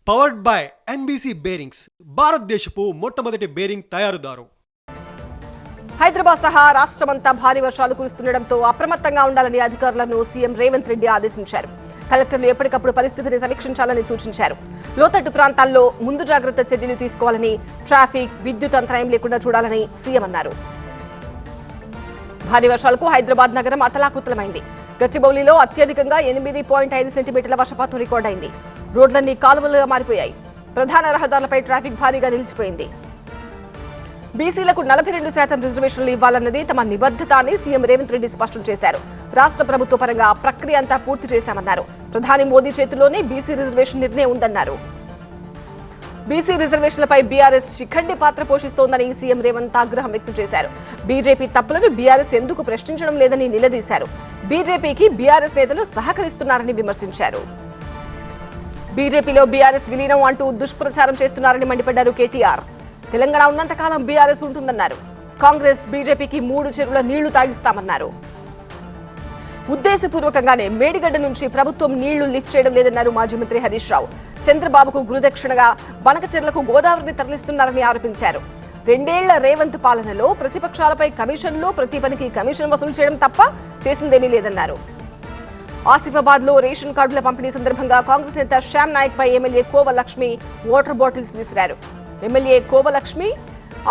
Powered by NBC bearings, భారతదేశపు మొట్టమొదటి bearing తయారుదారు. Hyderabad సహా రాష్ట్రమంతా భారీ వర్షాలు కురుస్తుండటంతో అప్రమత్తంగా ఉండాలని అధికారులను సీఎం రేవంత్ రెడ్డి ఆదేశించారు. కలెక్టర్లు ఎప్పటికప్పుడు పరిస్థితిని సమీక్షించాలని సూచించారు. లోతట్టు ప్రాంతాల్లో ముందు జాగ్రత్త చర్యలు తీసుకోవాలని, ట్రాఫిక్, విద్యుత్ అంతరాయం లేకుండా చూడాలని సీఎం అన్నారు. భారీ వర్షాలకు హైదరాబాద్ నగరం అతలాకుతలమైంది. గచ్చిబౌలిలో అత్యధికంగా 8.5 సెంటీమీటర్ల వర్షపాతం రికార్డైంది. రోడ్లన్నీ కాలువలుగా మారిపోయాయి. ప్రధాన రహదారులపై ట్రాఫిక్ భారీగా నిలిచిపోయింది. బీసీలకు 42% రిజర్వేషన్లు ఇవ్వాలన్నది తమ నిబద్ధత అని సీఎం రేవంత్ రెడ్డి స్పష్టం చేశారు. రాష్ట్ర ప్రభుత్వ పరంగా ప్రక్రియ అంతా పూర్తి చేశామన్నారు. ప్రధాని మోదీ చేతుల్లోనే బీసీ రిజర్వేషన్ నిర్ణయం ఉందన్నారు. బీసీ రిజర్వేషన్లపై బీఆర్ఎస్ శిఖండి పాత్ర పోషిస్తోందని సీఎం రేవంత్ ఆగ్రహం వ్యక్తం చేశారు. బీజేపీ తప్పులను బీఆర్ఎస్ ఎందుకు ప్రశ్నించడం లేదని నిలదీశారు. బీజేపీకి బీఆర్ఎస్ నేతలు సహకరిస్తున్నారని విమర్శించారు. బీజేపీలో బీఆర్ఎస్ విలీనం అంటూ దుష్ప్రచారం చేస్తున్నారని మండిపడ్డారు కేటీఆర్. తెలంగాణ ఉన్నంతకాలం బీఆర్ఎస్ ఉంటుందన్నారు. కాంగ్రెస్ బీజేపీకి 3 చెరువుల నీళ్లు తాగిస్తామన్నారు. ఉద్దేశపూర్వకంగానే మేడిగడ్డ నుంచి ప్రభుత్వం నీళ్లు లిఫ్ట్ చేయడం లేదన్నారు మాజీ మంత్రి హరీష్ రావు. చంద్రబాబుకు గురుదక్షిణగా బనకచెర్లకు గోదావరిని తరలిస్తున్నారని ఆరోపించారు. 2 ఏళ్ల రేవంత్ పాలనలో ప్రతిపక్షాలపై కమిషన్లు, ప్రతి పనికి కమిషన్ వసూలు చేయడం తప్ప చేసిందేమీ లేదన్నారు. ఆసిఫాబాద్ లో రేషన్ కార్డుల పంపిణీ సందర్భంగా కాంగ్రెస్ నేత శ్యామ్ నాయక్ పై ఎమ్మెల్యే కోవలక్ష్మి వాటర్ బాటిల్స్ విసిరారు. ఎమ్మెల్యే కోవలక్ష్మి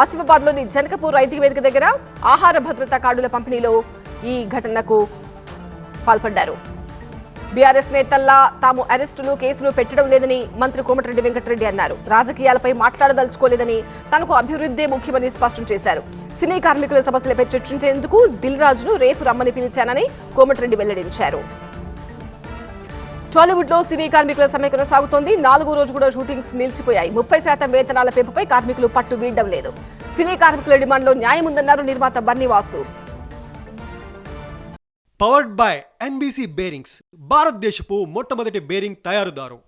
ఆసిఫాబాద్ లోని జనకపూర్ రైతు వేదిక దగ్గర ఆహార భద్రతా కార్డుల పంపిణీలో ఈ ఘటనకు పాల్పడ్డారు. బీఆర్ఎస్ నేతల్లా తాము అరెస్టులు, కేసులు పెట్టడం లేదని మంత్రి కోమటిరెడ్డి వెంకటరెడ్డి అన్నారు. రాజకీయాలపై మాట్లాడదలుచుకోలేదని, తనకు అభివృద్ధే ముఖ్యమని స్పష్టం చేశారు. సినీ కార్మికుల సమస్యలపై చర్చించేందుకు దిల్ రాజును రేపు రమ్మని పిలిచానని కోమటిరెడ్డి వెల్లడించారు. టాలీవుడ్ లో సినీ కార్మికుల సమ్మె కొనసాగుతోంది. 4వ రోజు కూడా షూటింగ్స్ నిలిచిపోయాయి. 30% వేతనాల పెంపుపై కార్మికులు పట్టు వీడడం లేదు. సినీ కార్మికుల డిమాండ్లో న్యాయం ఉందన్నారు నిర్మాత Bunny Vasu. Powered by NBC bearings, భారతదేశపు మొట్టమొదటి బేరింగ్ తయారుదారు.